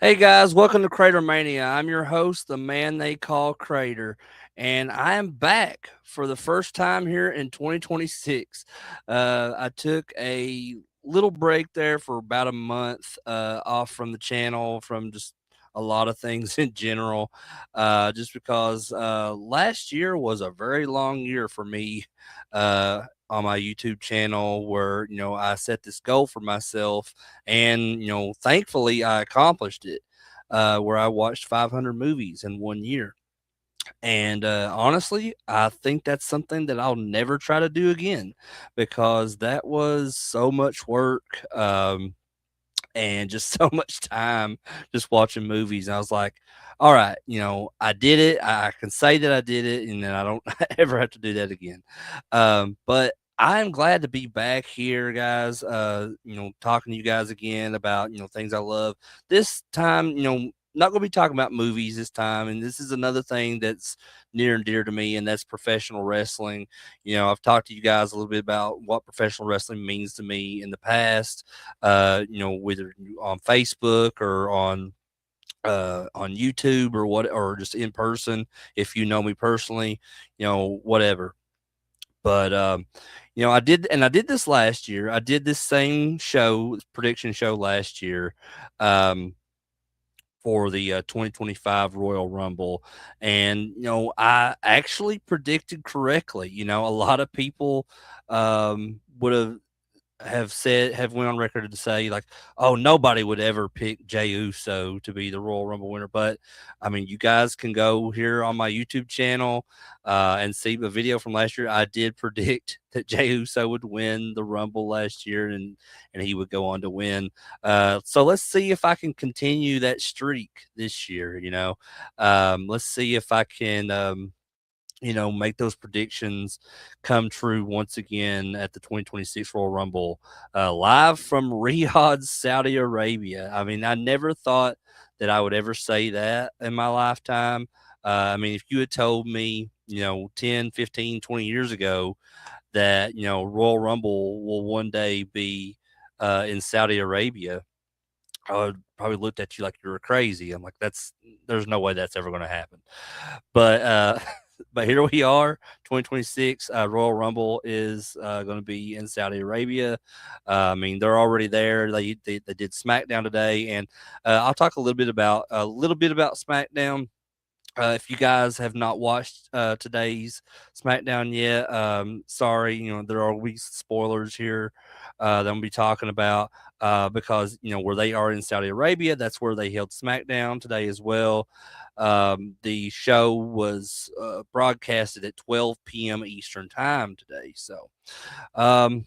Hey guys, welcome to CraterMania. I'm your host, the man they call Crater, and I am back for the first time here in 2026. I took a little break there for about a month off from the channel, from just a lot of things in general, just because last year was a very long year for me. On my YouTube channel, where I set this goal for myself, and thankfully I accomplished it, where I watched 500 movies in 1 year. And honestly, I think that's something that I'll never try to do again, because that was so much work, and just so much time just watching movies. And I was like, all right, I did it. I can say that I did it, and then I don't ever have to do that again. But I am glad to be back here, guys. Talking to you guys again about things I love. This time, not going to be talking about movies this time, and this is another thing that's near and dear to me, and that's professional wrestling. I've talked to you guys a little bit about what professional wrestling means to me in the past, whether on Facebook or on YouTube or what, or just in person, if you know me personally, whatever. But I did this last year. I did this same show, prediction show last year. Um, for the 2025 Royal Rumble. And, I actually predicted correctly. A lot of people would have went on record to say, like, oh, nobody would ever pick Jey Uso to be the Royal Rumble winner. But I mean, you guys can go here on my YouTube channel and see the video from last year. I did predict that Jey Uso would win the Rumble last year, and he would go on to win. So let's see if I can continue that streak this year. Let's see if I can make those predictions come true once again at the 2026 Royal Rumble, live from Riyadh, Saudi Arabia. I mean, I never thought that I would ever say that in my lifetime. I mean, if you had told me, 10, 15, 20 years ago that, Royal Rumble will one day be in Saudi Arabia, I would probably looked at you like you were crazy. I'm like, there's no way that's ever going to happen. But but here we are, 2026. Royal Rumble is going to be in Saudi Arabia. I mean, they're already there. They did SmackDown today, and I'll talk a little bit about SmackDown. If you guys have not watched today's SmackDown yet, sorry, there are we spoilers here that I'm gonna be talking about, because where they are in Saudi Arabia, that's where they held SmackDown today as well. The show was broadcasted at 12 p.m. Eastern time today, um,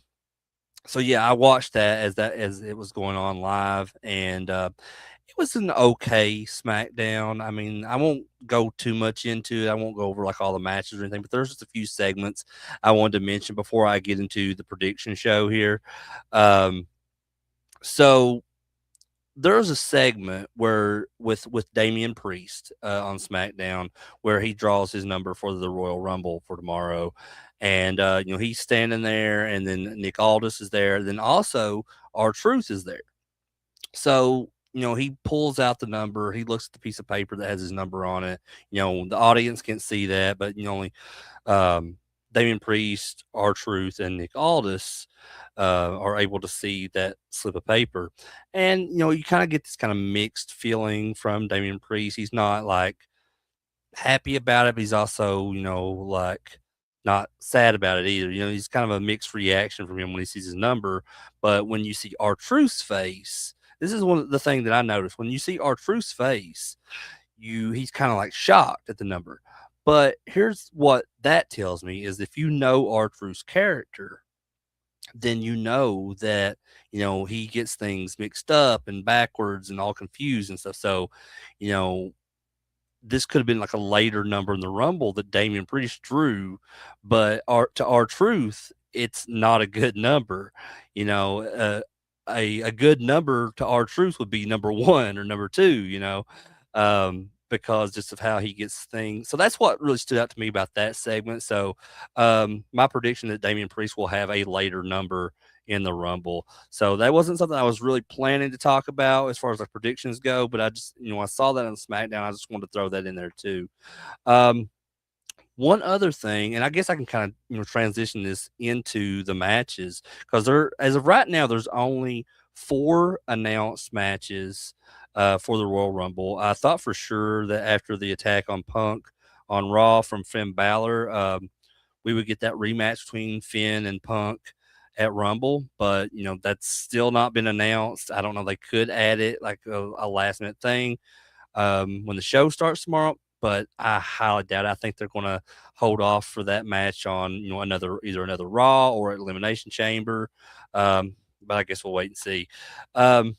so yeah, I watched that as it was going on live, and it was an okay SmackDown. I mean, I won't go too much into it. I won't go over like all the matches or anything, but there's just a few segments I wanted to mention before I get into the prediction show here. Um, so there's a segment where with Damian Priest on SmackDown, where he draws his number for the Royal Rumble for tomorrow, and he's standing there, and then Nick Aldis is there, then also R-Truth is there. So, he pulls out the number. He looks at the piece of paper that has his number on it. The audience can't see that, but only um, Damian Priest, R-Truth, and Nick Aldis are able to see that slip of paper. And you kind of get this kind of mixed feeling from Damian Priest. He's not like happy about it, but he's also like not sad about it either. He's kind of a mixed reaction from him when he sees his number. But when you see R-Truth's face, this is one of the thing that I noticed. When you see R-Truth's face, he's kind of like shocked at the number. But here's what that tells me is, if you know R-Truth's character, then you know that he gets things mixed up and backwards and all confused and stuff. So you know this could have been like a later number in the Rumble that Damian Priest drew, but to R-Truth, it's not a good number. A good number to R-Truth would be number one or number two. Because just of how he gets things. So that's what really stood out to me about that segment. So my prediction that Damian Priest will have a later number in the Rumble. So that wasn't something I was really planning to talk about as far as like predictions go, but I just, I saw that on SmackDown. I just wanted to throw that in there too. Um, One other thing, and I guess I can kind of transition this into the matches because there, as of right now, there's only four announced matches for the Royal Rumble. I thought for sure that after the attack on Punk on Raw from Finn Balor, we would get that rematch between Finn and Punk at Rumble, but that's still not been announced. I don't know. They could add it like a last minute thing when the show starts tomorrow, but I highly doubt it. I think they're going to hold off for that match on either another Raw or Elimination Chamber. But I guess we'll wait and see. Um,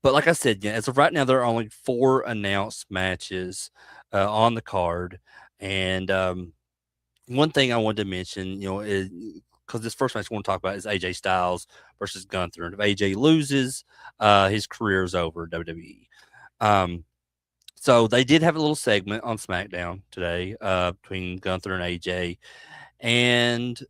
but like I said, yeah, as of right now, there are only four announced matches on the card, and one thing I wanted to mention, is because this first match I want to talk about is AJ Styles versus Gunther, and if AJ loses, his career is over WWE. Um, so they did have a little segment on SmackDown today between Gunther and AJ, and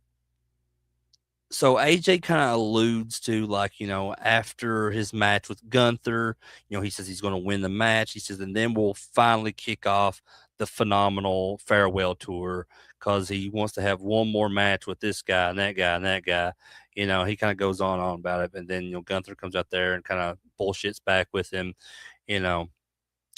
so AJ kind of alludes to like after his match with Gunther, he says he's going to win the match. He says, and then we'll finally kick off the phenomenal farewell tour because he wants to have one more match with this guy and that guy and that guy. He kind of goes on about it, and then Gunther comes out there and kind of bullshits back with him. You know,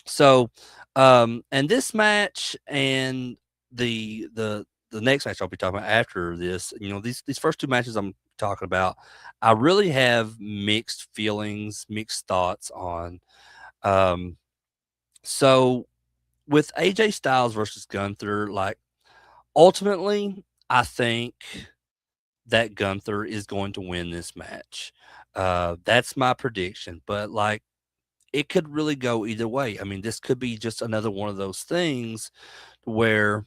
so, and this match and the next match I'll be talking about after this, these first two matches I'm talking about, I really have mixed feelings, mixed thoughts on. Um, so with AJ Styles versus Gunther, like ultimately, I think that Gunther is going to win this match. That's my prediction, but like it could really go either way. I mean, this could be just another one of those things where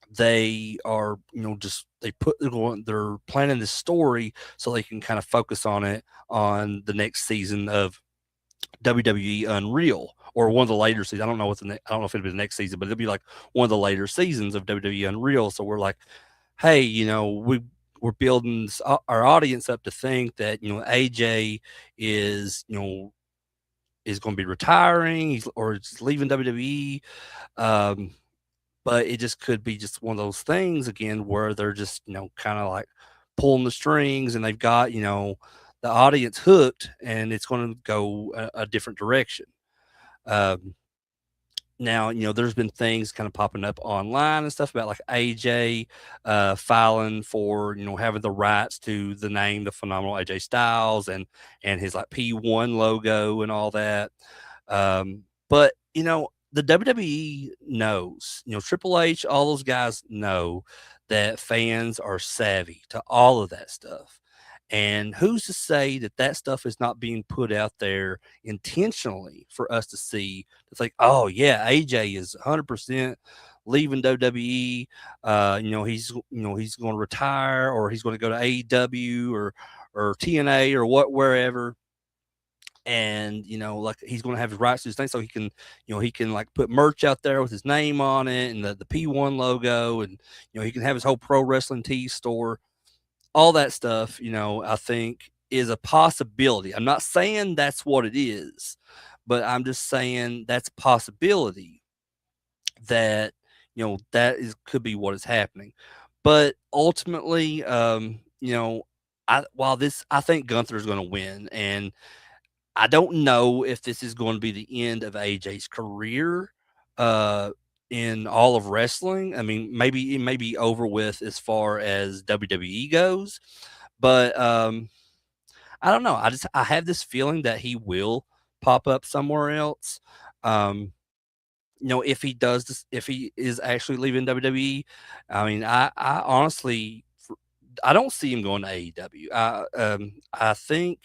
they are, just they're planning this story so they can kind of focus on it on the next season of WWE Unreal or one of the later seasons. I don't know I don't know if it'll be the next season, but it'll be like one of the later seasons of WWE Unreal. So we're like, hey, we're building our audience up to think that AJ is is going to be retiring, or just leaving WWE. Um, but it just could be just one of those things again where they're just, kind of like pulling the strings and they've got, the audience hooked and it's going to go a different direction. Um, Now, there's been things kind of popping up online and stuff about like AJ filing for, having the rights to the name, the phenomenal AJ Styles and his like P1 logo and all that. But, the WWE knows, Triple H, all those guys know that fans are savvy to all of that stuff. And who's to say that that stuff is not being put out there intentionally for us to see? It's like, oh yeah, AJ is 100% leaving WWE. He's going to retire, or he's going to go to AEW or TNA or wherever. And like he's going to have his rights to his thing, so he can like put merch out there with his name on it and the P1 logo, and he can have his whole pro wrestling tee store, all that stuff, I think is a possibility. I'm not saying that's what it is, but I'm just saying that's a possibility that, that is could be what is happening. But ultimately, I think Gunther is going to win, and I don't know if this is going to be the end of AJ's career uh, in all of wrestling. I mean, maybe it may be over with as far as WWE goes, but I don't know. I have this feeling that he will pop up somewhere else. Um, if he does this, if he is actually leaving WWE, I mean, I honestly, I don't see him going to AEW. I think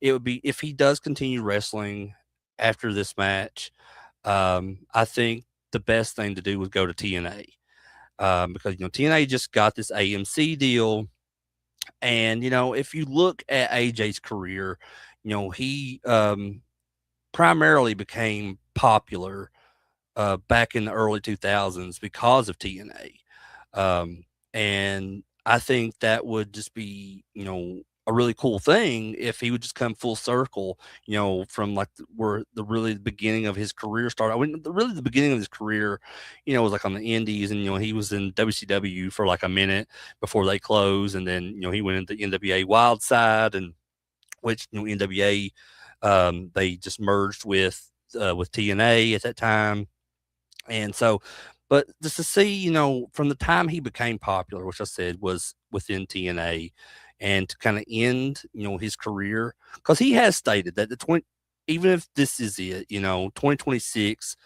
it would be if he does continue wrestling after this match. I think the best thing to do would go to TNA because TNA just got this AMC deal, and if you look at AJ's career, he primarily became popular back in the early 2000s because of TNA. And I think that would just be, a really cool thing if he would just come full circle, from like where the really beginning of his career started. I mean, really the beginning of his career, was like on the Indies, and he was in WCW for like a minute before they closed, and then he went into NWA Wild Side, and which NWA, they just merged with TNA at that time, and so, but just to see, from the time he became popular, which I said was within TNA, and to kind of end, his career, because he has stated that even if this is it, 2026,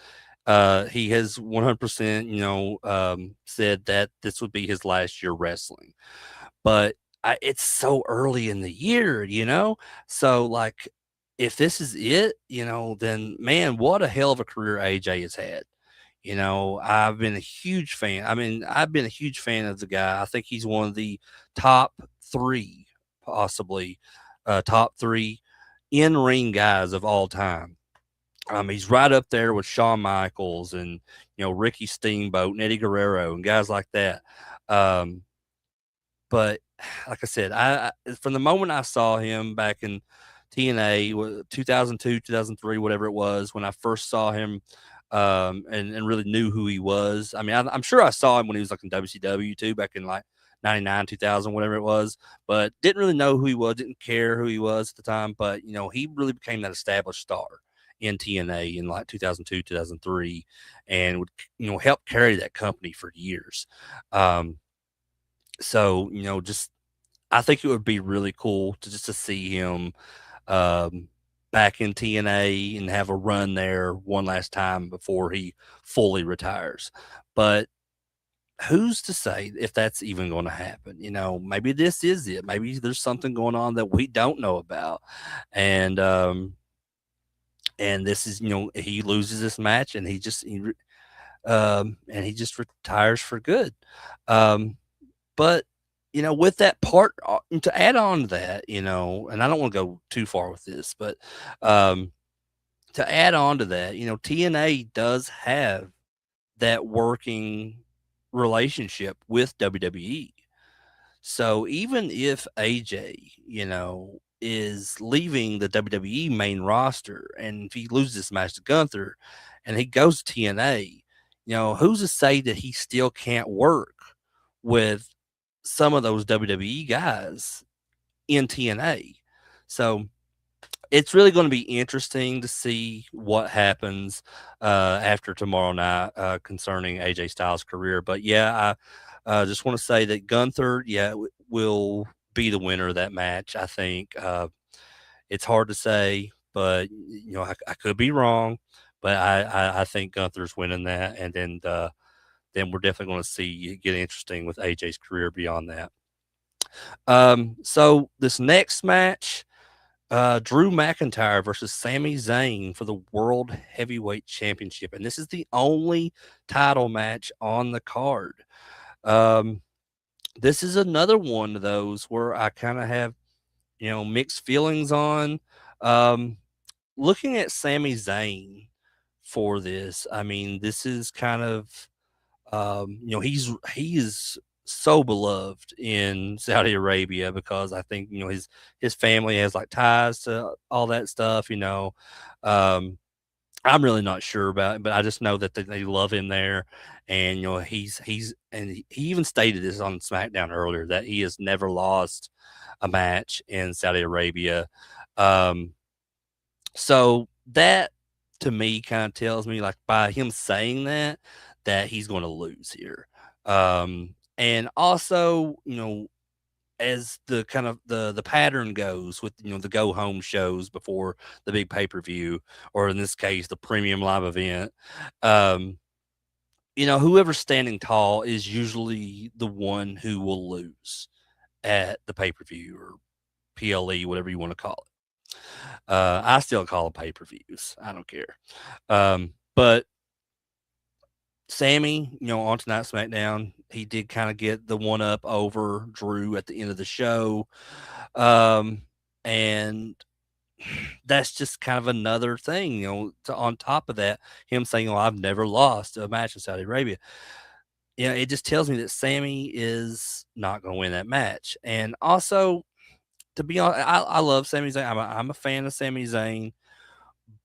he has 100%, said that this would be his last year wrestling. But it's so early in the year, so like, if this is it, then man, what a hell of a career AJ has had. I've been a huge fan. I mean, I've been a huge fan of the guy. I think he's one of the top three, possibly top three in ring guys of all time. He's right up there with Shawn Michaels and Ricky Steamboat and Eddie Guerrero and guys like that. Um, but like I said, from the moment I saw him back in TNA, 2002, 2003, whatever it was, when I first saw him, and really knew who he was. I mean, I'm sure I saw him when he was like in WCW too, back in like 99, 2000, whatever it was, but didn't really know who he was, didn't care who he was at the time. But, he really became that established star in TNA in like 2002, 2003, and would, help carry that company for years. Um, so, just I think it would be really cool to see him, um, back in TNA and have a run there one last time before he fully retires. But who's to say if that's even going to happen? Maybe this is it. Maybe there's something going on that we don't know about, and this is, he loses this match, and he just retires for good. Um, but, with that part, to add on to that, and I don't want to go too far with this, but um, to add on to that, TNA does have that working relationship with WWE. So even if AJ, is leaving the WWE main roster, and if he loses this match to Gunther and he goes to TNA, who's to say that he still can't work with some of those WWE guys in TNA? So it's really going to be interesting to see what happens after tomorrow night concerning AJ Styles' career. But yeah, I just want to say that Gunther, yeah, will be the winner of that match. I think it's hard to say, but I could be wrong. But I think Gunther's winning that, and then we're definitely going to see it get interesting with AJ's career beyond that. So this next match, Drew McIntyre versus Sami Zayn for the World Heavyweight Championship, and this is the only title match on the card. Um, this is another one of those where I kind of have, mixed feelings on. Um, Looking at Sami Zayn for this, I mean, this is kind of, he is so beloved in Saudi Arabia because I think, his family has like ties to all that stuff. Um, I'm really not sure about it, but I just know that they love him there, and and he even stated this on SmackDown earlier that he has never lost a match in Saudi Arabia. Um, so that to me kind of tells me, like, by him saying that, that he's going to lose here. And also, as the kind of the pattern goes with, the go home shows before the big pay-per-view, or in this case the premium live event, um, whoever's standing tall is usually the one who will lose at the pay-per-view or PLE, whatever you want to call it. I still call them pay-per-views. I don't care. But Sammy, on tonight's SmackDown, he did kind of get the one up over Drew at the end of the show. And that's just kind of another thing, on top of that, him saying, "Oh, I've never lost a match in Saudi Arabia." It just tells me that Sammy is not going to win that match. And also, to be honest, I love Sami Zayn. I'm a fan of Sami Zayn,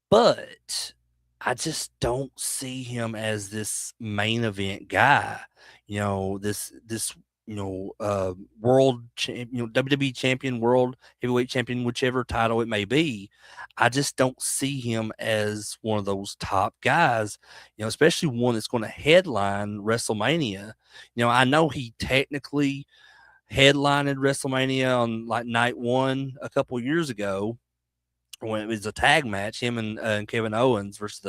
but I just don't see him as this main event guy. This world WWE champion, world heavyweight champion, whichever title it may be. I just don't see him as one of those top guys. Especially one that's going to headline WrestleMania. I know he technically headlined WrestleMania on like night one a couple years ago when it was a tag match, him and Kevin Owens versus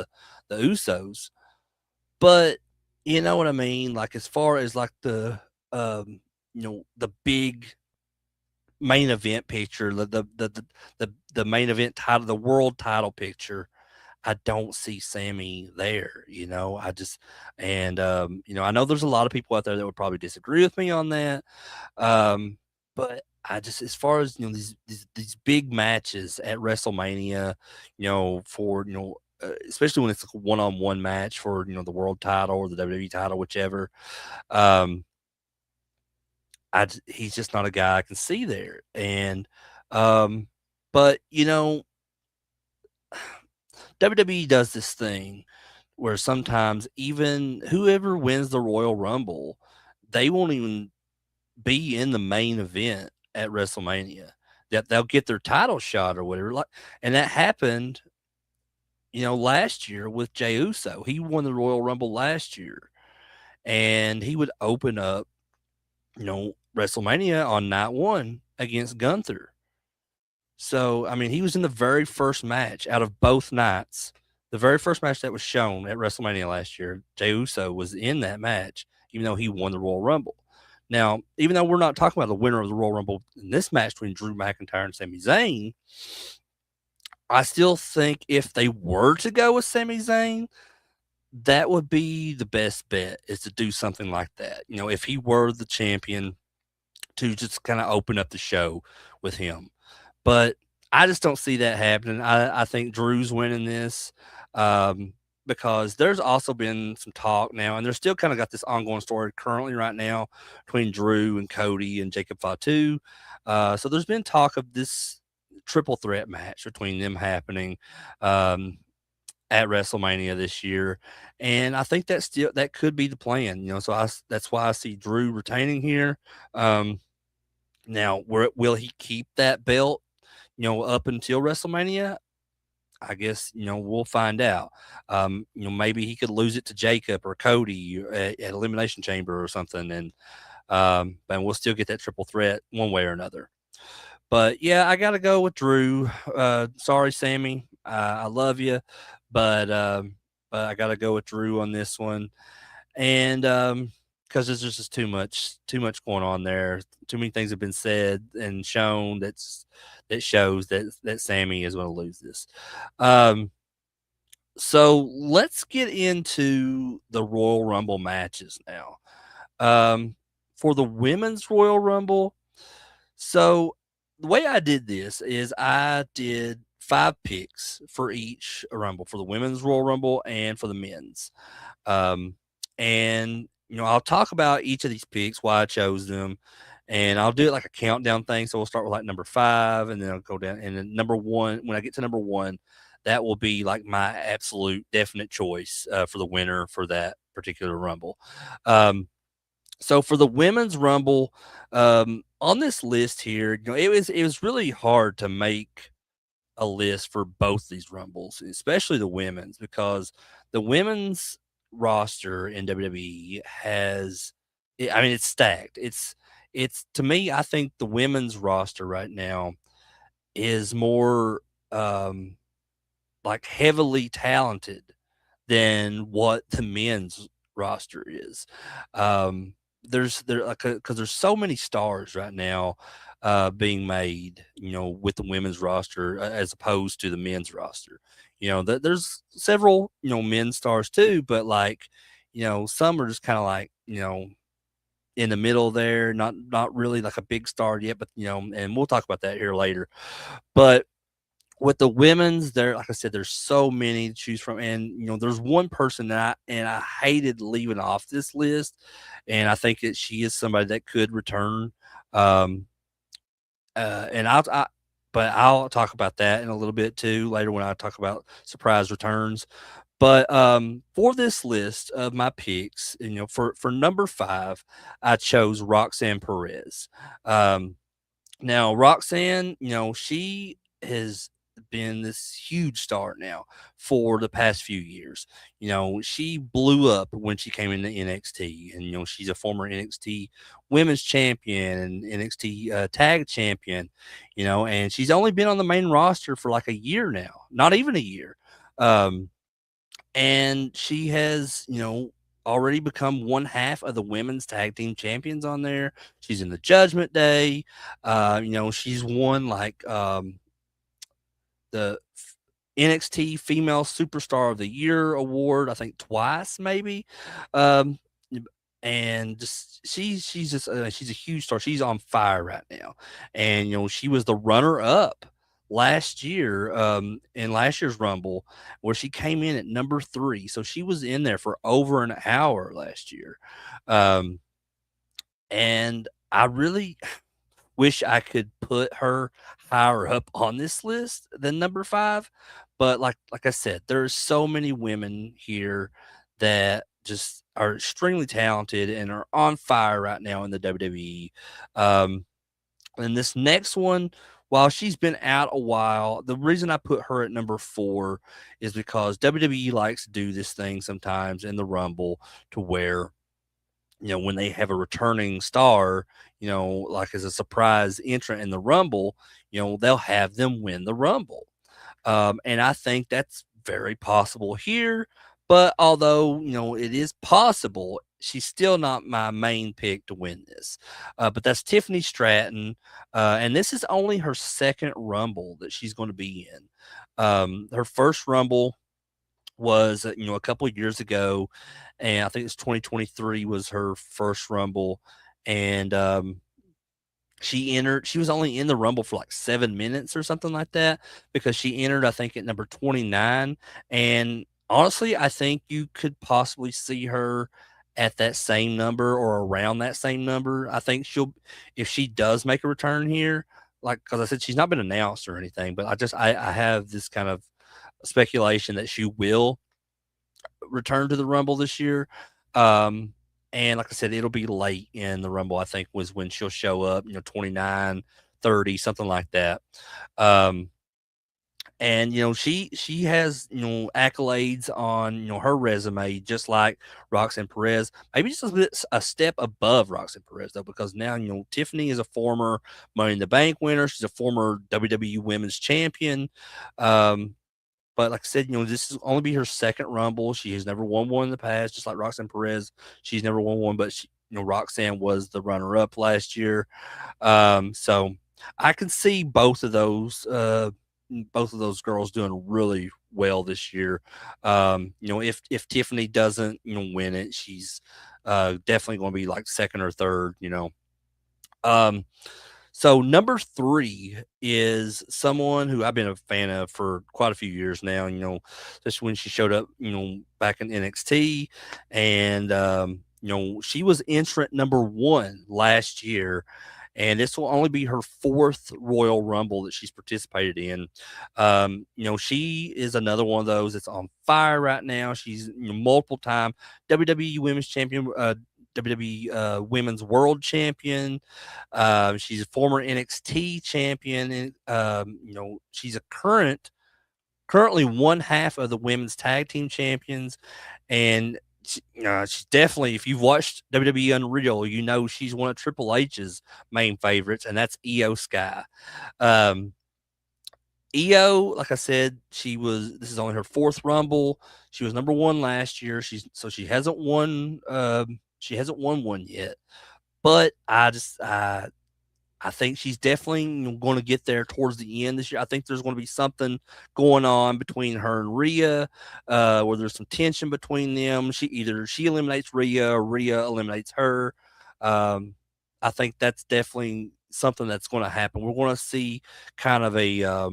the Usos. But you know what I mean? Like as far as like the big main event picture, the main event title, the world title picture. I don't see Sammy there, I just, and, I know there's a lot of people out there that would probably disagree with me on that. But I just, as far as, these big matches at WrestleMania, for, especially when it's like a one-on-one match for, the world title or the WWE title, whichever, um, he's just not a guy I can see there. And, but, WWE does this thing where sometimes even whoever wins the Royal Rumble, they won't even be in the main event at WrestleMania. That they'll get their title shot or whatever. Like, and that happened, last year with Jey Uso. He won the Royal Rumble last year, and he would open up, WrestleMania on night one against Gunther. So, I mean, he was in the very first match out of both nights. The very first match that was shown at WrestleMania last year, Jey Uso was in that match, even though he won the Royal Rumble. Now, even though we're not talking about the winner of the Royal Rumble in this match between Drew McIntyre and Sami Zayn, I still think if they were to go with Sami Zayn, that would be the best bet, is to do something like that. If he were the champion, to just kind of open up the show with him. But I just don't see that happening. I think Drew's winning this, because there's also been some talk now, and there's still kind of got this ongoing story currently right now between Drew and Cody and Jacob Fatu. So there's been talk of this triple threat match between them happening at WrestleMania this year, and I think that could be the plan. So that's why I see Drew retaining here. Now, will he keep that belt, up until WrestleMania? I guess, we'll find out. Maybe he could lose it to Jacob or Cody at Elimination Chamber or something, and we'll still get that triple threat one way or another. But yeah, I got to go with Drew. Sorry, Sammy. I love you, but I got to go with Drew on this one. And because there's just too much going on there. Too many things have been said and shown that shows that Sammy is going to lose this. So let's get into the Royal Rumble matches now. For the women's Royal Rumble, so the way I did this is I did 5 picks for each Rumble, for the women's Royal Rumble and for the men's. And I'll talk about each of these picks, why I chose them, and I'll do it like a countdown thing. So we'll start with like number 5, and then I'll go down. And then number 1, when I get to number 1, that will be like my absolute definite choice for the winner for that particular Rumble. So for the women's Rumble, on this list here, it was really hard to make a list for both these Rumbles, especially the women's, because the women's roster in WWE it's stacked. It's to me, I think the women's roster right now is more like heavily talented than what the men's roster is. Because there's so many stars right now being made, with the women's roster as opposed to the men's roster. There's several, men's stars too, but like, some are just kind of like, in the middle there, not really like a big star yet, but and we'll talk about that here later. But with the women's, there, like I said, there's so many to choose from, and there's one person that I hated leaving off this list, and I think that she is somebody that could return. Um, And but I'll talk about that in a little bit too later when I talk about surprise returns. But for this list of my picks, for number five, I chose Roxanne Perez. Um, Now, Roxanne, she has been this huge star now for the past few years. She blew up when she came into NXT, and she's a former NXT Women's Champion and NXT Tag Champion. And she's only been on the main roster for like a year now, not even a year. Um, and she has, already become one half of the women's tag team champions on there. She's in the Judgment Day. She's won like the NXT Female Superstar of the Year award, I think twice, maybe. Um, and just she's just she's a huge star. She's on fire right now, and she was the runner up last year in last year's Rumble, where she came in at number 3. So she was in there for over an hour last year, um, and I really wish I could put her higher up on this list than number 5, but like I said, there's so many women here that just are extremely talented and are on fire right now in the WWE. Um, and this next one, while she's been out a while, the reason I put her at number 4 is because WWE likes to do this thing sometimes in the Rumble to where when they have a returning star, like as a surprise entrant in the Rumble, they'll have them win the Rumble. And I think that's very possible here. But although, it is possible, she's still not my main pick to win this. But that's Tiffany Stratton. And this is only her second Rumble that she's going to be in. Her first Rumble was a couple of years ago, and I think it's 2023 was her first Rumble, and she was only in the Rumble for like 7 minutes or something like that, because she entered, I think, at number 29. And honestly, I think you could possibly see her at that same number or around that same number. I think if she does make a return here, like, because I said she's not been announced or anything, but I have this kind of speculation that she will return to the Rumble this year. Um, and like I said, it'll be late in the Rumble, I think, was when she'll show up, 29, 30, something like that. Um, and she has accolades on her resume, just like Roxanne Perez, maybe just a step above Roxanne Perez though, because now Tiffany is a former Money in the Bank winner. She's a former WWE Women's Champion. Um, but like I said, this is only be her second Rumble. She has never won one in the past, just like Roxanne Perez. She's never won one, but Roxanne was the runner up last year. So I can see both of those girls doing really well this year. If Tiffany doesn't win it, she's definitely going to be like second or third. Um, so number 3 is someone who I've been a fan of for quite a few years now, especially when she showed up, back in NXT. And, she was entrant number 1 last year. And this will only be her 4th Royal Rumble that she's participated in. She is another one of those that's on fire right now. She's multiple time WWE Women's Champion, WWE Women's World Champion. She's a former NXT champion, and she's currently one half of the women's tag team champions, and she's definitely, if you've watched WWE Unreal, she's one of Triple H's main favorites, and that's Io Sky. Um, Io, like I said, this is only her 4th Rumble. She was number 1 last year. She hasn't won. She hasn't won one yet, but I think she's definitely going to get there towards the end this year. I think there's going to be something going on between her and Rhea, where there's some tension between them. She eliminates Rhea or Rhea eliminates her. I think that's definitely something that's going to happen. We're going to see kind of a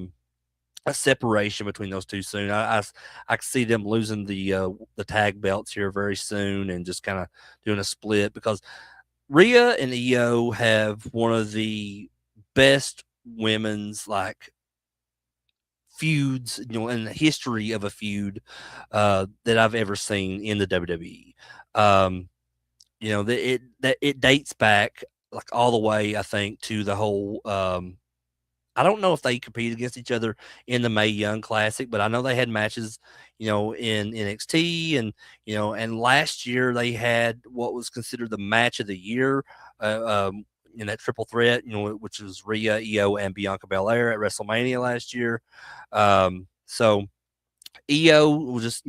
separation between those two soon. I can see them losing the tag belts here very soon and just kind of doing a split, because Rhea and Io have one of the best women's like feuds, in the history of a feud that I've ever seen in the WWE. Um, it dates back like all the way, I think, to the whole. I don't know if they competed against each other in the Mae Young Classic, but I know they had matches, in NXT, and last year they had what was considered the match of the year, in that triple threat, which was Rhea, Io, and Bianca Belair at WrestleMania last year. So Io was just,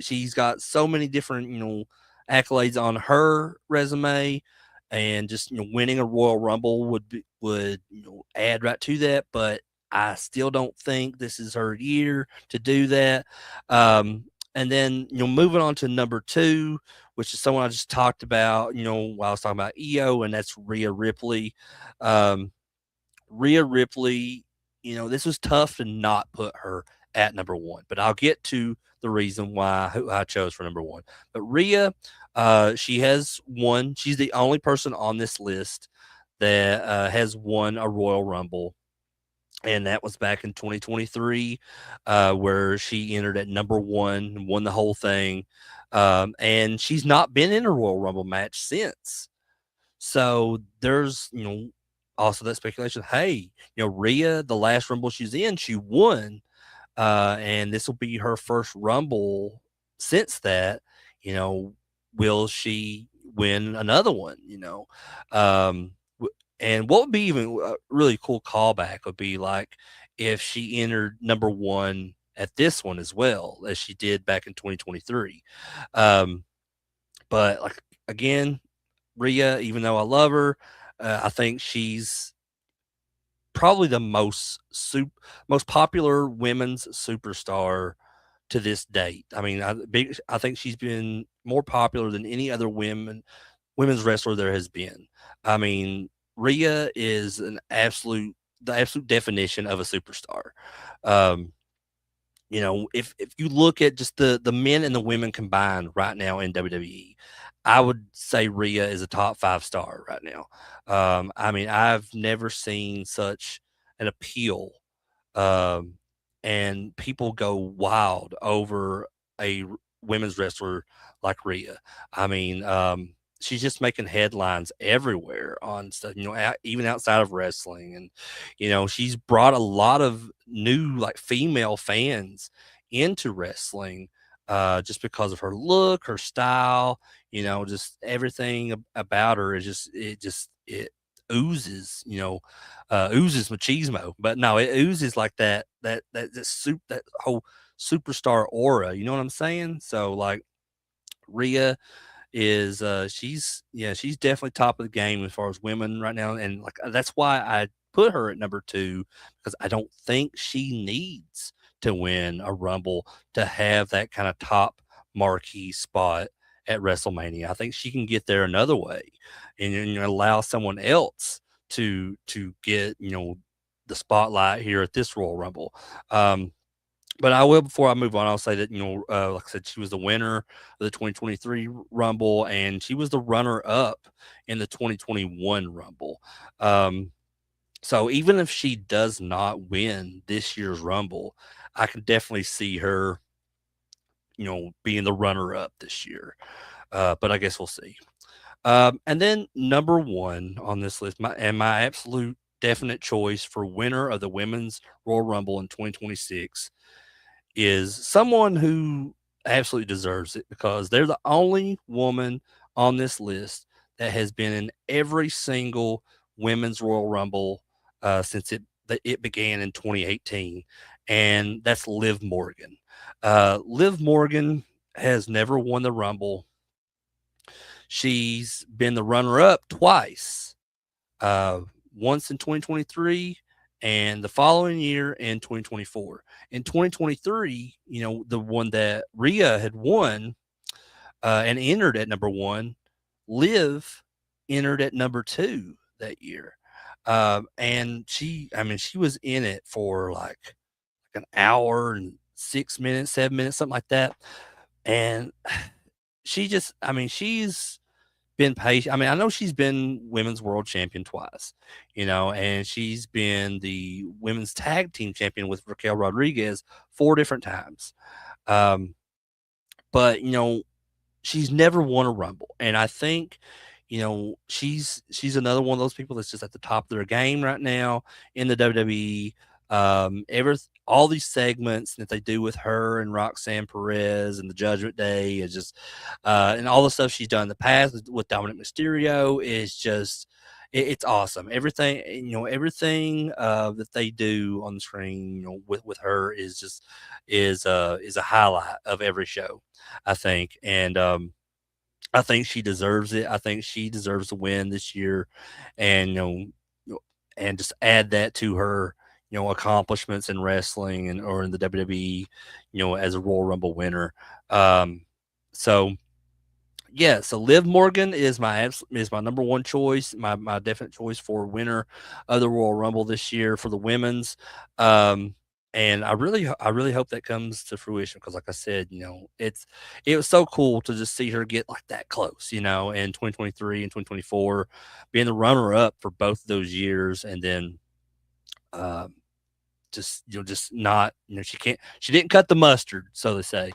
she's got so many different, accolades on her resume, and just, winning a Royal Rumble would add right to that. But I still don't think this is her year to do that. And then, moving on to number two, which is someone I just talked about, while I was talking about Io, and that's Rhea Ripley. Um, Rhea Ripley, this was tough to not put her at number one, but I'll get to the reason why who I chose for number one. But Rhea, she has won. She's the only person on this list that has won a Royal Rumble, and that was back in 2023, where she entered at number one and won the whole thing. And she's not been in a Royal Rumble match since. So there's, also that speculation. Hey, Rhea, the last Rumble she's in, she won, and this will be her first Rumble since that. You know, will she win another one? Um, and what would be even a really cool callback would be like if she entered number one at this one as well as she did back in 2023. Um, but like again, Rhea, even though I love her, I think she's probably the most popular women's superstar to this date. I mean, I think she's been more popular than any other women's wrestler there has been. I mean, Rhea is the absolute definition of a superstar. Um, if you look at just the men and the women combined right now in WWE, I would say Rhea is a top 5 star right now. I mean, I've never seen such an appeal, um, and people go wild over women's wrestler like Rhea. I mean, she's just making headlines everywhere on stuff, even outside of wrestling. And, she's brought a lot of new, like, female fans into wrestling, just because of her look, her style, just everything about her is it oozes, oozes machismo. But no, it oozes like that whole superstar aura. You know what I'm saying? So like Rhea is she's definitely top of the game as far as women right now, and like that's why I put her at number two, because I don't think she needs to win a Rumble to have that kind of top marquee spot at WrestleMania. I think she can get there another way, and allow someone else to get the spotlight here at this Royal Rumble. But I will, before I move on, I'll say that, like I said, she was the winner of the 2023 Rumble, and she was the runner up in the 2021 Rumble. So even if she does not win this year's Rumble, I can definitely see her, being the runner up this year. But I guess we'll see. And then number one on this list, my absolute definite choice for winner of the Women's Royal Rumble in 2026 is someone who absolutely deserves it, because they're the only woman on this list that has been in every single women's Royal Rumble since it began in 2018, and that's Liv Morgan. Liv Morgan has never won the Rumble. She's been the runner up twice, uh, once in 2023 and the following year in 2024. In 2023, the one that Rhea had won and entered at number one, Liv entered at number two that year. And I mean, she was in it for like an hour and 6 minutes, 7 minutes, something like that. And I mean, she's been patient. I mean, I know she's been women's world champion twice, and she's been the women's tag team champion with Raquel Rodriguez 4 different times. Um, but she's never won a Rumble, and I think, she's another one of those people that's just at the top of their game right now in the WWE. Ever all these segments that they do with her and Roxanne Perez and the Judgment Day is just, and all the stuff she's done in the past with Dominic Mysterio is just. It's awesome. Everything, everything that they do on the screen, with her is just is a highlight of every show, I think. And I think she deserves it. I think she deserves to win this year, and and just add that to her, accomplishments in wrestling and or in the WWE, as a Royal Rumble winner. So yeah, so Liv Morgan is my number one choice, my definite choice for winner of the Royal Rumble this year for the women's. Um, and I really hope that comes to fruition because, like I said, it was so cool to just see her get like that close, in 2023 and 2024, being the runner up for both of those years, and then um, just not, she didn't cut the mustard, so to say,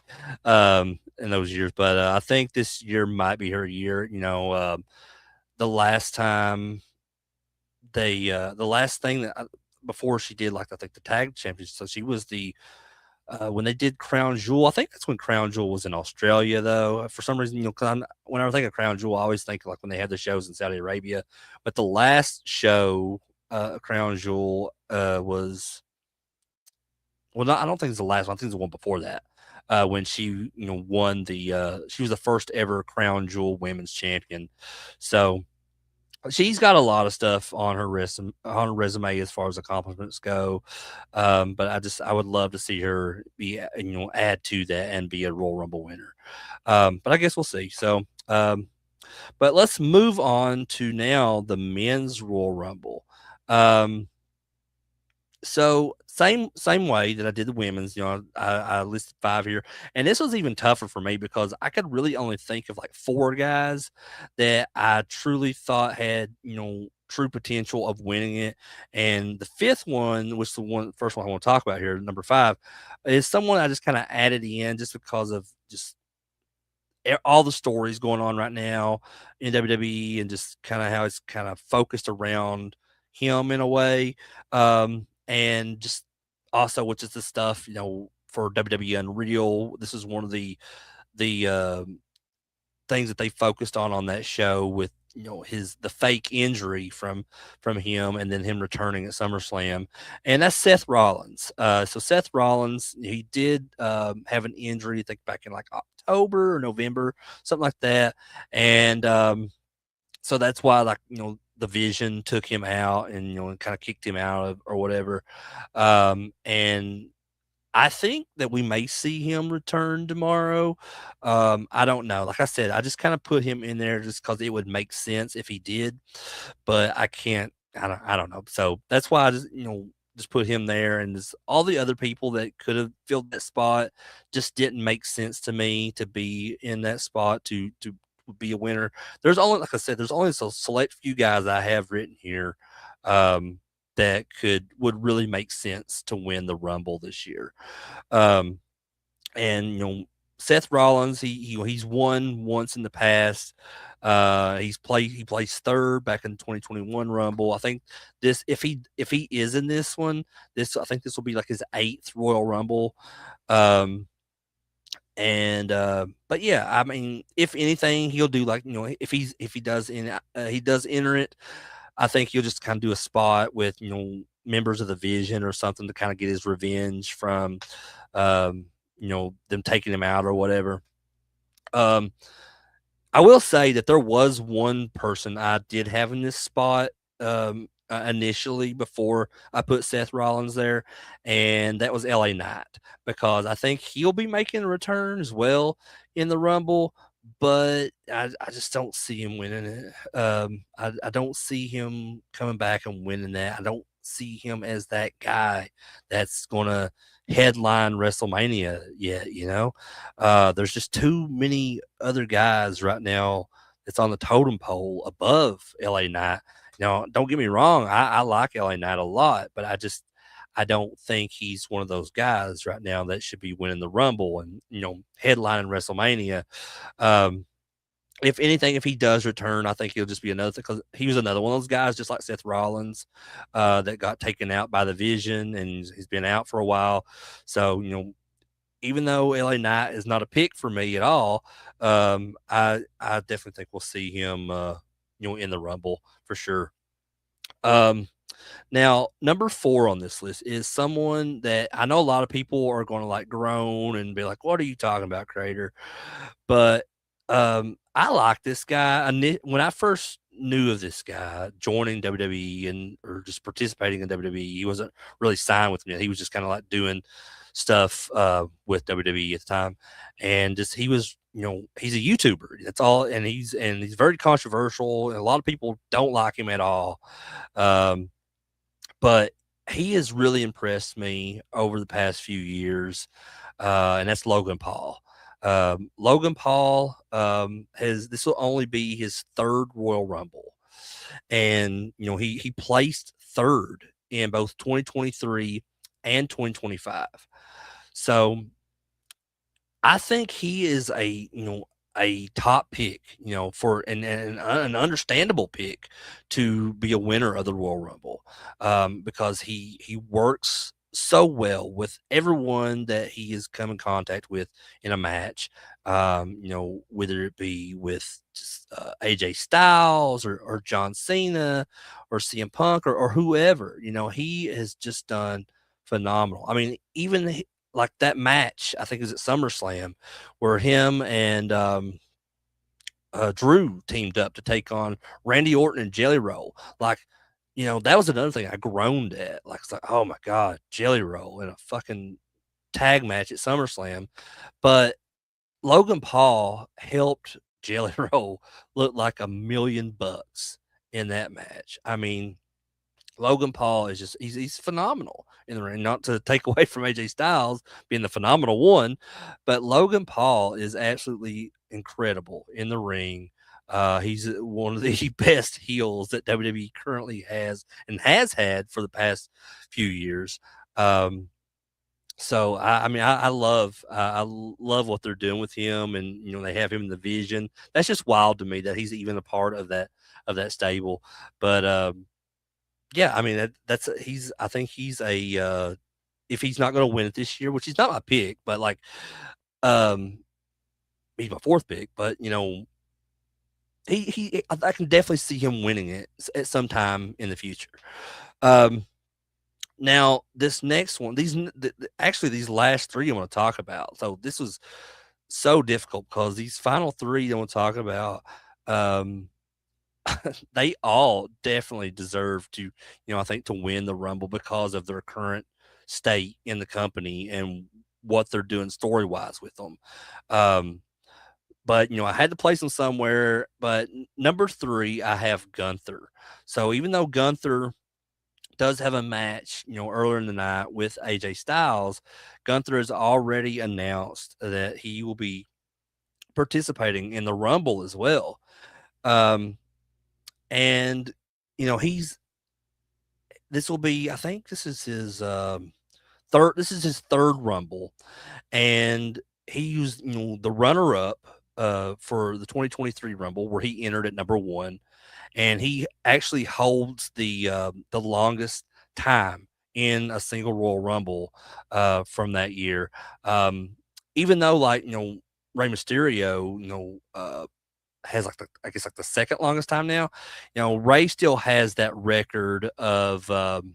in those years. But I think this year might be her year. The last time the last thing that before she did, like, I think the tag championship, so she was the when they did Crown Jewel. I think that's when Crown Jewel was in Australia, though. For some reason, because whenever I think of Crown Jewel, I always think like when they had the shows in Saudi Arabia. But the last show, Crown Jewel, was, well, I don't think it's the last one. I think it's the one before that. When she, won she was the first ever Crown Jewel Women's Champion. So she's got a lot of stuff on her resume as far as accomplishments go. But I would love to see her be, add to that and be a Royal Rumble winner. But I guess we'll see. So, but let's move on to now the men's Royal Rumble. So same way that I did the women's, I listed 5 here, and this was even tougher for me because I could really only think of like 4 guys that I truly thought had, true potential of winning it. And the 5th one, which the first one I want to talk about here, number 5, is someone I just kind of added in just because of just all the stories going on right now in WWE and just kind of how it's kind of focused around him in a way. And just also, which is the stuff, for WWE Unreal. This is one of the things that they focused on that show with, the fake injury from him and then him returning at SummerSlam, and that's Seth Rollins. So Seth Rollins, he did have an injury, I think back in like October or November, something like that, and so that's why, like, the Vision took him out and, kind of kicked him out of or whatever. And I think that we may see him return tomorrow. I don't know. Like I said, I just kind of put him in there just because it would make sense if he did, but I can't. I don't know. So that's why I just put him there, and just all the other people that could have filled that spot just didn't make sense to me to be in that spot to be a winner. There's only, like I said, there's only a select few guys I have written here. Um, that would really make sense to win the Rumble this year. Um, and Seth Rollins, he's won once in the past. He plays third back in 2021 Rumble. I think this if he is in this one, I think this will be like his 8th Royal Rumble. Um, and but yeah, I mean, if anything, he'll do, like, if he does he does enter it, I think he'll just kind of do a spot with, members of the Vision or something to kind of get his revenge from, them taking him out or whatever. Um, I will say that there was one person I did have in this spot, initially before I put Seth Rollins there, and that was LA Knight, because I think he'll be making a return as well in the Rumble, but I just don't see him winning it. I don't see him coming back and winning that. I don't see him as that guy that's going to headline WrestleMania yet. There's just too many other guys right now that's on the totem pole above LA Knight. Don't get me wrong, I like LA Knight a lot, but I don't think he's one of those guys right now that should be winning the Rumble and headlining WrestleMania. Um, if anything, if he does return, I think he'll just be another thing because he was another one of those guys, just like Seth Rollins, that got taken out by the Vision and he's been out for a while. So even though LA Knight is not a pick for me at all, I definitely think we'll see him, in the Rumble for sure. Um, Now, number 4 on this list is someone that I know a lot of people are going to like groan and be like, "What are you talking about, Crater?" But I like this guy. When I first knew of this guy joining WWE and or just participating in WWE, he wasn't really signed with me. He was just kind of like doing stuff with WWE at the time, and just he was. He's a YouTuber. That's all, and he's very controversial, and a lot of people don't like him at all. Um, but he has really impressed me over the past few years, and that's Logan Paul. Logan Paul has this will only be his third Royal Rumble, and he placed third in both 2023 and 2025. So I think he is a top pick, for an understandable pick to be a winner of the Royal Rumble, because he works so well with everyone that he has come in contact with in a match. Whether it be with just, AJ Styles or John Cena or CM Punk or whoever, he has just done phenomenal. I mean, even like that match, I think it was at SummerSlam, where him and Drew teamed up to take on Randy Orton and Jelly Roll. Like, that was another thing I groaned at. Like, it's like, oh my God, Jelly Roll in a fucking tag match at SummerSlam. But Logan Paul helped Jelly Roll look like $1,000,000 in that match. I mean, Logan Paul is just he's phenomenal in the ring. Not to take away from AJ Styles being the phenomenal one, but Logan Paul is absolutely incredible in the ring. He's one of the best heels that WWE currently has and has had for the past few years. Um, so I mean I love what they're doing with him, and they have him in the Vision. That's just wild to me that he's even a part of that stable. But yeah, I mean that's he's I think he's a if he's not going to win it this year, which he's not my pick, but like um he's my fourth pick, but I can definitely see him winning it at some time in the future. Um Now this next one, actually these last 3 I want to talk about. So this was so difficult because these final 3 I want to talk about, um they all definitely deserve to, I think to win the Rumble because of their current state in the company and what they're doing story wise with them. Um, but I had to place them somewhere. But number 3, I have Gunther. So even though Gunther does have a match, earlier in the night with AJ Styles, Gunther has already announced that he will be participating in the Rumble as well. Um, and he's this will be I think this is his third Rumble, and he was the runner up for the 2023 Rumble where he entered at number 1, and he actually holds the longest time in a single Royal Rumble from that year. Even though like Rey Mysterio has like I guess like the second longest time now. Ray still has that record of you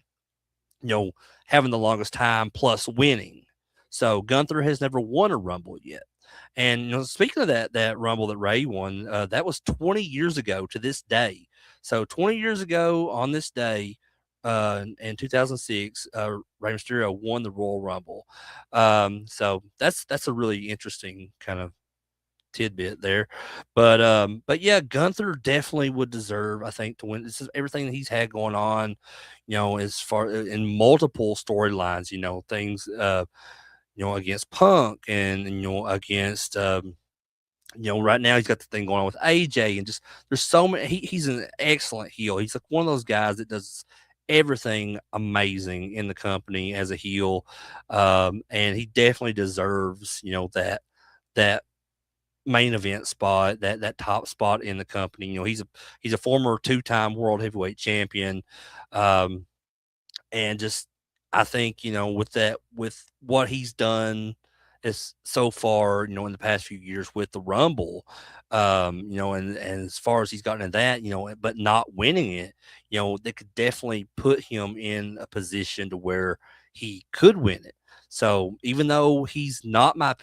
know having the longest time plus winning. So Gunther has never won a Rumble yet. And speaking of that Rumble that Ray won, that was 20 years ago to this day. So 20 years ago on this day, in 2006, Rey Mysterio won the Royal Rumble. So that's a really interesting kind of tidbit there. But yeah, Gunther definitely would deserve, I think, to win. This is everything that he's had going on, as far in multiple storylines, things against Punk and against Right now he's got the thing going on with AJ, and just there's so many. He's an excellent heel. He's like one of those guys that does everything amazing in the company as a heel, and he definitely deserves that main event spot, that top spot in the company. He's a former 2-time world heavyweight champion, um, and just I think with what he's done is so far, in the past few years with the Rumble, and as far as he's gotten in that, but not winning it, that could definitely put him in a position to where he could win it. So even though he's not my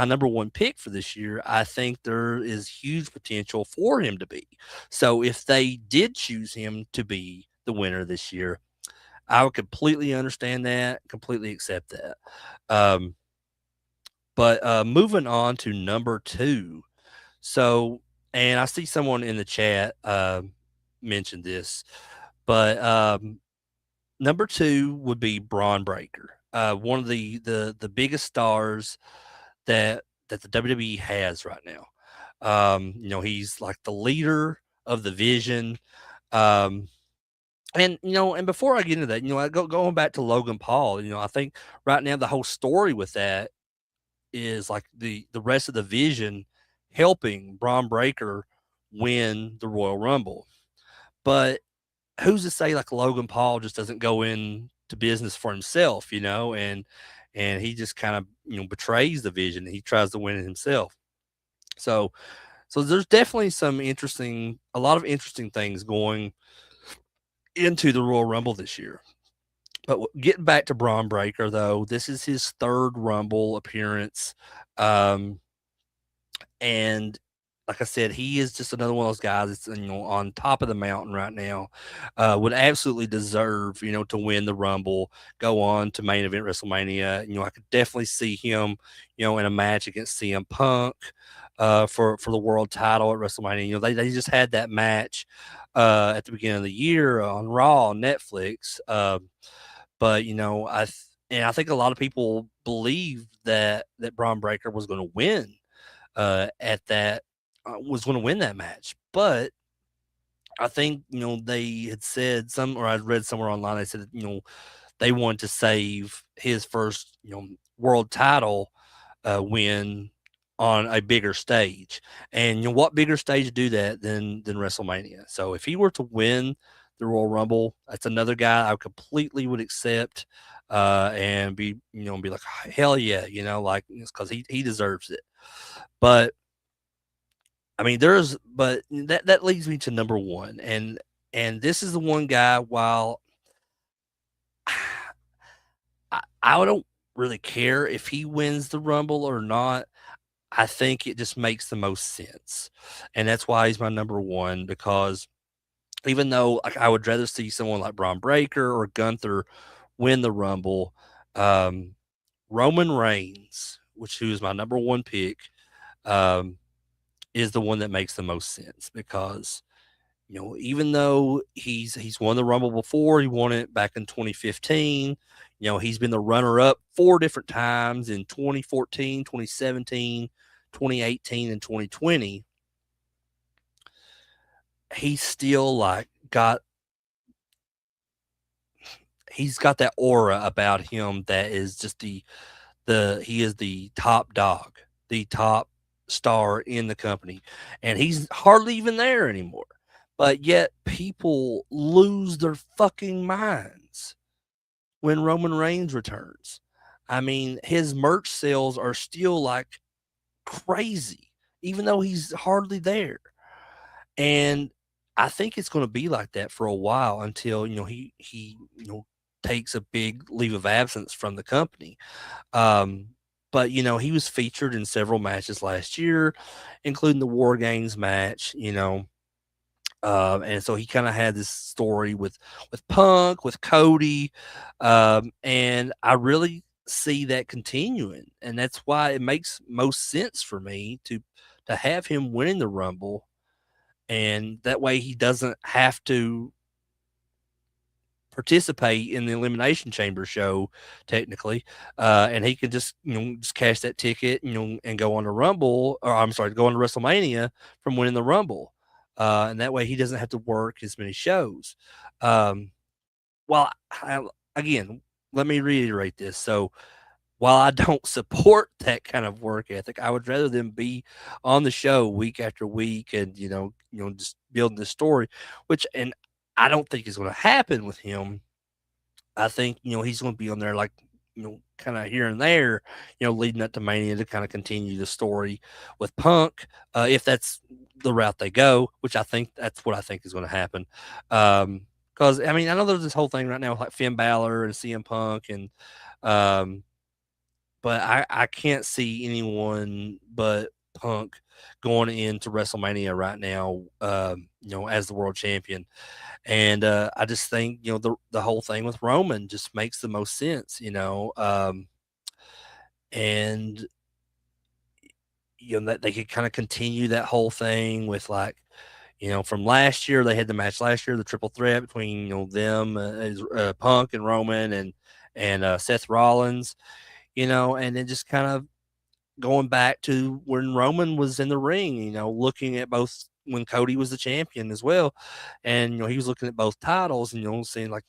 number one pick for this year, I think there is huge potential for him to be. So if they did choose him to be the winner this year, I would completely understand that, completely accept that. Um, but moving on to number two. So, and I see someone in the chat mention this, but number two would be Braun Breaker, one of the biggest stars that the WWE has right now. He's like the leader of the Vision. Um, and before I get into that, going back to Logan Paul, I think right now the whole story with that is like the rest of the Vision helping Braun Breaker win the Royal Rumble. But who's to say like Logan Paul just doesn't go in to business for himself, and he just kind of betrays the Vision. He tries to win it himself. So there's definitely a lot of interesting things going into the Royal Rumble this year. But getting back to Braun Breaker, though, this is his third Rumble appearance. Um, and like I said, he is just another one of those guys that's on top of the mountain right now. Would absolutely deserve to win the Rumble, go on to main event WrestleMania. I could definitely see him in a match against CM Punk for the world title at WrestleMania. They just had that match at the beginning of the year on Raw on Netflix. But and I think a lot of people believe that Braun Breaker was going to win at that was going to win that match. But I think they had said or I read somewhere online they said that, they wanted to save his first world title win on a bigger stage. And what bigger stage to do that than WrestleMania? So if he were to win the Royal Rumble, that's another guy I completely would accept and be like, hell yeah, like it's because he deserves it. But I mean, but that leads me to number one, and this is the one guy. While I don't really care if he wins the Rumble or not, I think it just makes the most sense, and that's why he's my number one. Because even though like, I would rather see someone like Braun Breaker or Gunther win the Rumble, um, Roman Reigns, who is my number one pick, um, is the one that makes the most sense because even though he's won the Rumble before, he won it back in 2015. He's been the runner up 4 different times in 2014, 2017, 2018, and 2020. He's still like he's got that aura about him that is just he is the top dog, the top star in the company, and he's hardly even there anymore. But yet people lose their fucking minds when Roman Reigns returns. I mean, his merch sales are still like crazy, even though he's hardly there. And I think it's going to be like that for a while until he takes a big leave of absence from the company. Um, but he was featured in several matches last year, including the War Games match. And so he kind of had this story with Punk, with Cody, and I really see that continuing, and that's why it makes most sense for me to have him winning the Rumble, and that way he doesn't have to participate in the Elimination Chamber show technically, and he could just just cash that ticket, and go on to Rumble, or I'm sorry, go on to WrestleMania from winning the Rumble, and that way he doesn't have to work as many shows. Um, well, again, let me reiterate this. So while I don't support that kind of work ethic, I would rather them be on the show week after week and just building the story, which and I don't think is going to happen with him. I think he's going to be on there like kind of here and there, leading up to Mania to kind of continue the story with Punk, if that's the route they go, which I think that's what I think is going to happen. Because I mean, I know there's this whole thing right now with like Finn Balor and CM Punk and um but I can't see anyone but Punk going into WrestleMania right now, as the world champion. And I just think, the whole thing with Roman just makes the most sense, and that they could kind of continue that whole thing with like, from last year they had the match last year, the triple threat between them, Punk and Roman and Seth Rollins, and then just kind of going back to when Roman was in the ring, looking at both when Cody was the champion as well. And, he was looking at both titles and, saying like,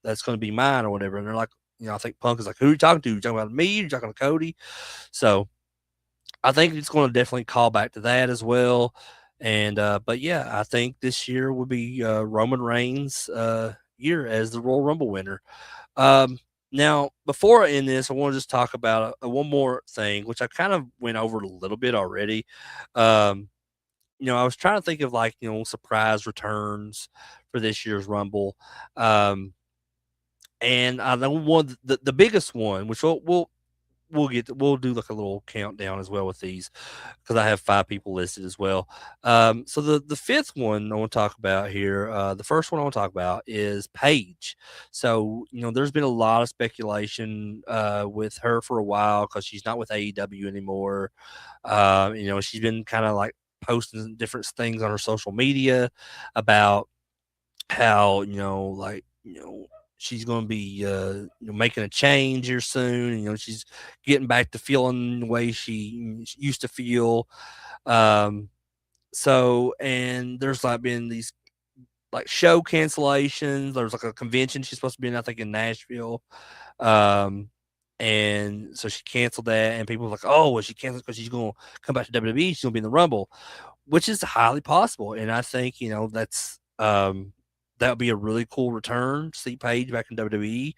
that's going to be mine or whatever. And they're like, I think Punk is like, who are you talking to? You talking about me? You talking to Cody? So I think it's going to definitely call back to that as well. And, but yeah, I think this year will be Roman Reigns' year as the Royal Rumble winner. Now, before I end this, I want to just talk about one more thing, which I kind of went over a little bit already. Um, I was trying to think of like, surprise returns for this year's Rumble. Um, and I know the biggest one, which we'll do like a little countdown as well with these because I have 5 people listed as well. So the fifth one I want to talk about here, the first one I want to talk about is Paige. So there's been a lot of speculation with her for a while because she's not with AEW anymore. She's been kind of like posting different things on her social media about how she's going to be making a change here soon. She's getting back to feeling the way she used to feel. Um, so and there's like been these like show cancellations. There's like a convention she's supposed to be in, I think in Nashville. Um, and so she canceled that, and people were like, "Oh, well, she canceled because she's going to come back to WWE. She's going to be in the Rumble," which is highly possible. And I think that's that would be a really cool return to see Paige back in WWE.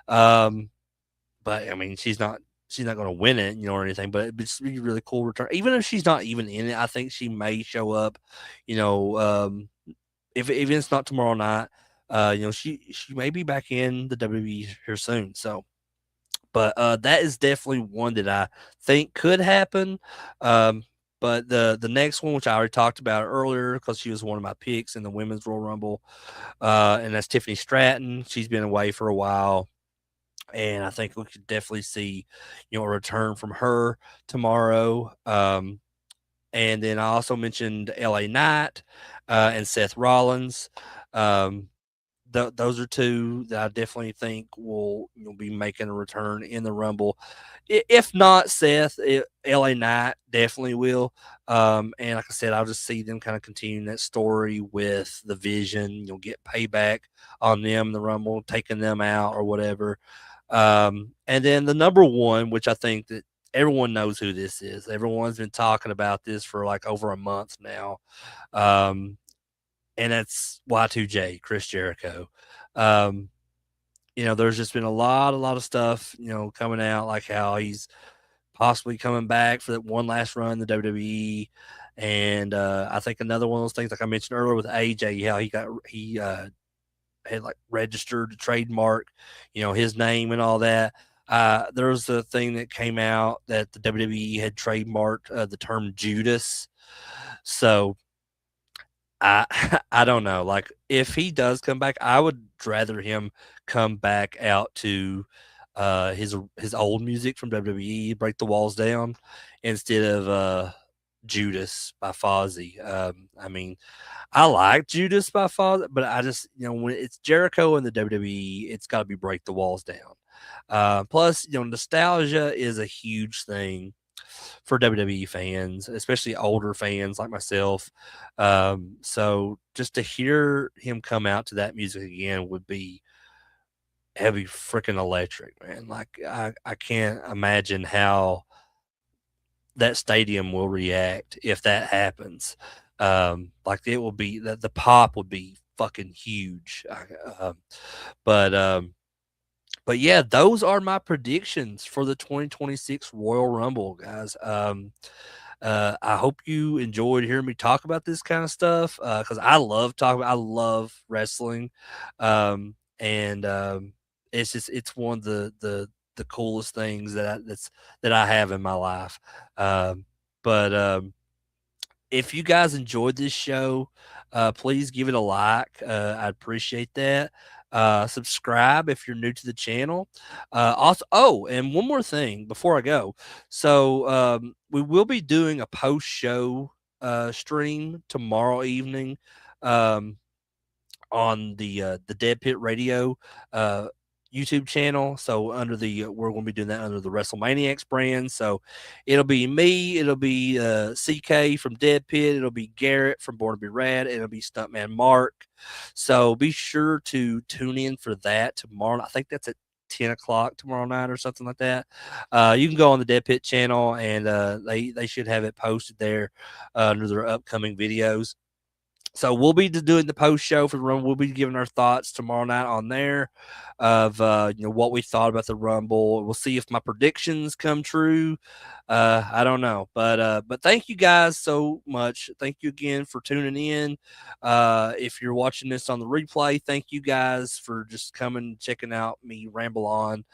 Um, but I mean, she's not going to win it, or anything. But it'd just be a really cool return, even if she's not even in it. I think she may show up, you know, if even it's not tomorrow night. She may be back in the WWE here soon. So, but that is definitely one that I think could happen. Um, but the next one, which I already talked about earlier, because she was one of my picks in the Women's Royal Rumble, and that's Tiffany Stratton. She's been away for a while, and I think we could definitely see, a return from her tomorrow. And then I also mentioned LA Knight and Seth Rollins. Um, those are 2 that I definitely think will be making a return in the Rumble. If not Seth, LA Knight definitely will. And like I said, I'll just see them kind of continuing that story with the Vision. Get payback on them in the Rumble, taking them out or whatever. And then the number one, which I think that everyone knows who this is. Everyone's been talking about this for like over a month now. Um, and that's Y2J, Chris Jericho. Um, there's just been a lot of stuff, coming out like how he's possibly coming back for that one last run in the WWE. And I think another one of those things, like I mentioned earlier with AJ, how he had like registered to trademark, his name and all that. There was a thing that came out that the WWE had trademarked the term Judas. So I I don't know. Like if he does come back, I would rather him come back out to his old music from WWE, Break the Walls Down, instead of Judas by Fozzy. I mean, I like Judas by Fozzy, but I just, when it's Jericho and the WWE, it's got to be Break the Walls Down. Plus, nostalgia is a huge thing for WWE fans, especially older fans like myself. So just to hear him come out to that music again would be heavy freaking electric, man. Like I can't imagine how that stadium will react if that happens. Like it will be the pop would be fucking huge. Um, but um, but yeah, those are my predictions for the 2026 Royal Rumble, guys. I hope you enjoyed hearing me talk about this kind of stuff because I love talking. I love wrestling, and it's one of the coolest things that I have in my life. Um, but if you guys enjoyed this show, please give it a like. I'd appreciate that. Subscribe if you're new to the channel. Also, oh, and one more thing before I go. So we will be doing a post show stream tomorrow evening. Um, on the Dead Pit Radio uh, YouTube channel. So under we're going to be doing that under the WrestleManiacs brand. So it'll be me, it'll be CK from Dead Pit, it'll be Garrett from Born to Be Rad, and it'll be Stuntman Mark. So be sure to tune in for that tomorrow. I think that's at 10 o'clock tomorrow night or something like that. You can go on the Dead Pit channel and they should have it posted there under their upcoming videos. So we'll be doing the post show for the Rumble. We'll be giving our thoughts tomorrow night on there of what we thought about the Rumble. We'll see if my predictions come true. I don't know, but thank you guys so much. Thank you again for tuning in. If you're watching this on the replay, thank you guys for just coming and checking out me ramble on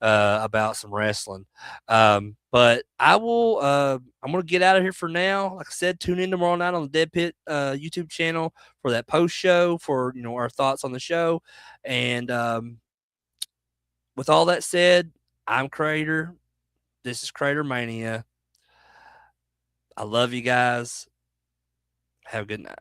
about some wrestling. But I will. I'm gonna get out of here for now. Like I said, tune in tomorrow night on the Dead Pit YouTube channel for that post show for our thoughts on the show. And with all that said, I'm Crater. This is CraterMania. I love you guys. Have a good night.